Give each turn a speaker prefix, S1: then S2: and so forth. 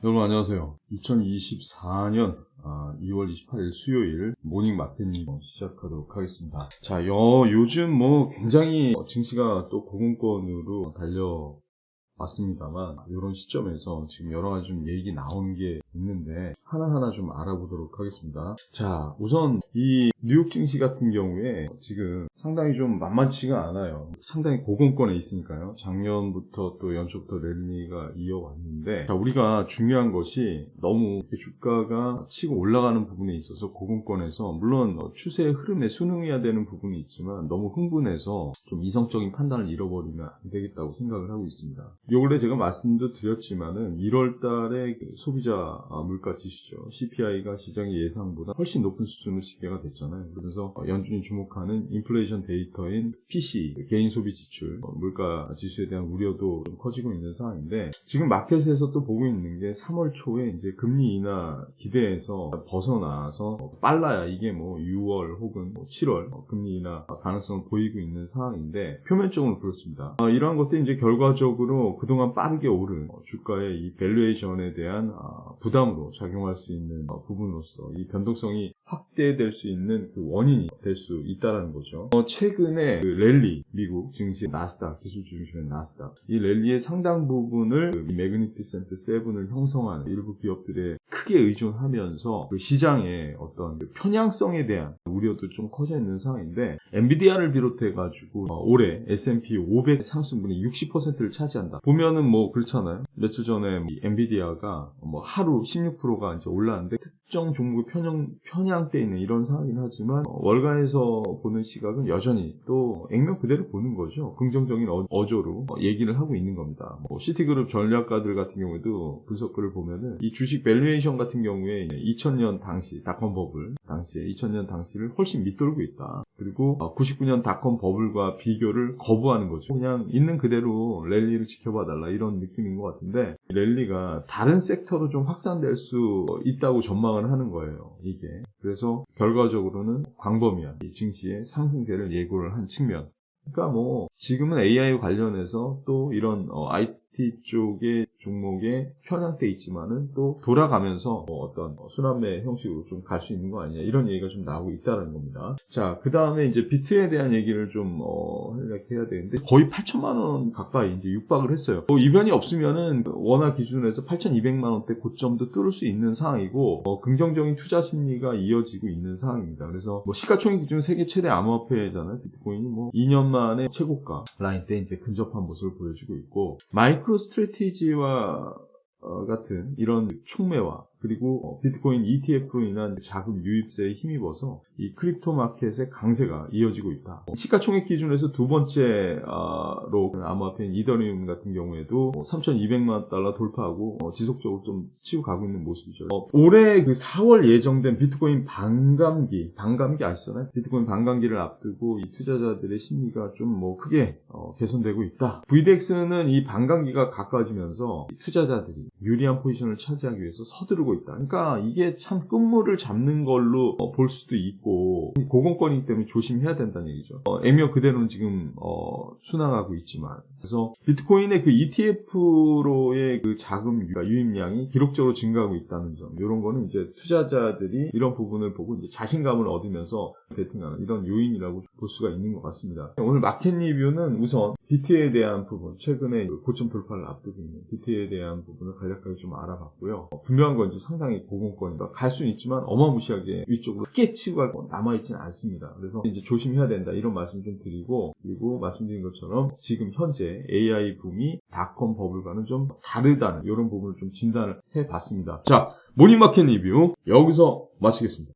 S1: 여러분 안녕하세요. 2024년 2월 28일 수요일 모닝 마켓님 시작하도록 하겠습니다. 자, 요즘 굉장히 증시가 또 고공권으로 달려왔습니다만 이런 시점에서 지금 여러 가지 좀 얘기 나온 게 있는데 하나하나 좀 알아보도록 하겠습니다. 자, 우선 이 뉴욕 증시 같은 경우에 지금 상당히 좀 만만치가 않아요. 상당히 고공권에 있으니까요. 작년부터 또 연초부터 랠리가 이어왔는데, 자, 우리가 중요한 것이 너무 주가가 치고 올라가는 부분에 있어서 고공권에서 물론 추세의 흐름에 순응해야 되는 부분이 있지만 너무 흥분해서 좀 이성적인 판단을 잃어버리면 안 되겠다고 생각을 하고 있습니다. 요 근래 제가 말씀도 드렸지만은 1월 달에 소비자 물가 지수죠. CPI가 시장의 예상보다 훨씬 높은 수준으로 집계가 됐잖아요. 그래서 연준이 주목하는 인플레이션 데이터인 PC, 개인 소비 지출, 물가 지수에 대한 우려도 좀 커지고 있는 상황인데, 지금 마켓에서 또 보고 있는 게 3월 초에 이제 금리 인하 기대에서 벗어나서 빨라야 이게 6월 혹은 7월 금리 인하 가능성을 보이고 있는 상황인데, 표면적으로 그렇습니다. 이러한 것들이 이제 결과적으로 그동안 빠르게 오른 주가의 이 밸류에이션에 대한 부담으로 작용할 수 있는 부분으로서 이 변동성이 확대될 수 있는 그 원인이 될 수 있다는 거죠. 최근에 그 랠리, 미국 증시 나스닥, 기술주 중심의 나스닥, 이 랠리의 상당 부분을 이 매그니피센트 7을 형성하는 일부 기업들에 크게 의존하면서 그 시장의 어떤 그 편향성에 대한 우려도 좀 커져 있는 상황인데, 엔비디아를 비롯해가지고 올해 S&P 500 상승분이 60%를 차지한다. 보면은 그렇잖아요. 며칠 전에 이 엔비디아가 하루 16%가 이제 올랐는데, 특정 종목의 편향돼 있는 이런 상황이긴 하지만 월가에서 보는 시각은 여전히 또 액면 그대로 보는 거죠. 긍정적인 어조로 얘기를 하고 있는 겁니다. 시티그룹 전략가들 같은 경우에도 분석글을 보면은 이 주식 밸류에이션 같은 경우에 2000년 당시 닷컴 버블 당시에 2000년 당시를 훨씬 밑돌고 있다. 그리고 99년 닷컴 버블과 비교를 거부하는 거죠. 그냥 있는 그대로 랠리를 지켜봐달라 이런 느낌인 것 같은데, 랠리가 다른 섹터로 좀 확산될 수 있다고 전망을 하는 거예요, 이게. 그래서 결과적으로는 광범위한 이 증시의 상승세를 예고를 한 측면. 그러니까 지금은 AI 관련해서 또 이런 IT 쪽의 종목에 편향돼 있지만은 또 돌아가면서 어떤 순환매 형식으로 좀 갈 수 있는 거 아니냐, 이런 얘기가 좀 나오고 있다는 겁니다. 자, 그 다음에 이제 비트에 대한 얘기를 좀 해야 되는데, 거의 8천만 원 가까이 이제 육박을 했어요. 이변이 없으면은 원화 기준에서 8,200만 원대 고점도 뚫을 수 있는 상황이고, 긍정적인 투자 심리가 이어지고 있는 상황입니다. 그래서 시가총액 기준 세계 최대 암호화폐잖아요. 비트코인이 2년 만에 최고가 라인 때 이제 근접한 모습을 보여주고 있고, 마이크로 스트래티지와 같은 이런 촉매와 그리고 비트코인 ETF로 인한 자금 유입세에 힘입어서 이 크립토 마켓의 강세가 이어지고 있다. 시가총액 기준에서 두 번째로 암호화폐인 이더리움 같은 경우에도 3,200만 달러 돌파하고 지속적으로 좀 치고 가고 있는 모습이죠. 올해 그 4월 예정된 비트코인 반감기 아시잖아요? 비트코인 반감기를 앞두고 이 투자자들의 심리가 좀 크게 개선되고 있다. VDX는 이 반감기가 가까워지면서 투자자들이 유리한 포지션을 차지하기 위해서 서두르고 있다. 그러니까 이게 참 끝물을 잡는 걸로 볼 수도 있고, 고공권이기 때문에 조심해야 된다는 얘기죠. 액면 그대로는 지금 순항하고 있지만, 그래서 비트코인의 그 ETF로의 그 자금 유입량이 기록적으로 증가하고 있다는 점, 이런 거는 이제 투자자들이 이런 부분을 보고 이제 자신감을 얻으면서 베팅하는 이런 요인이라고 볼 수가 있는 것 같습니다. 오늘 마켓 리뷰는 우선 비트에 대한 부분, 최근에 고점 돌파를 앞두고 있는 비트에 대한 부분을 간략하게 좀 알아봤고요. 분명한 건 이제 상당히 고공권이다. 갈 수는 있지만 어마무시하게 위쪽으로 크게 치고 갈 건 남아있지는 않습니다. 그래서 이제 조심해야 된다, 이런 말씀 좀 드리고, 그리고 말씀드린 것처럼 지금 현재 AI 붐이 닷컴 버블과는 좀 다르다는 이런 부분을 좀 진단을 해봤습니다. 자, 모닝마켓 리뷰 여기서 마치겠습니다.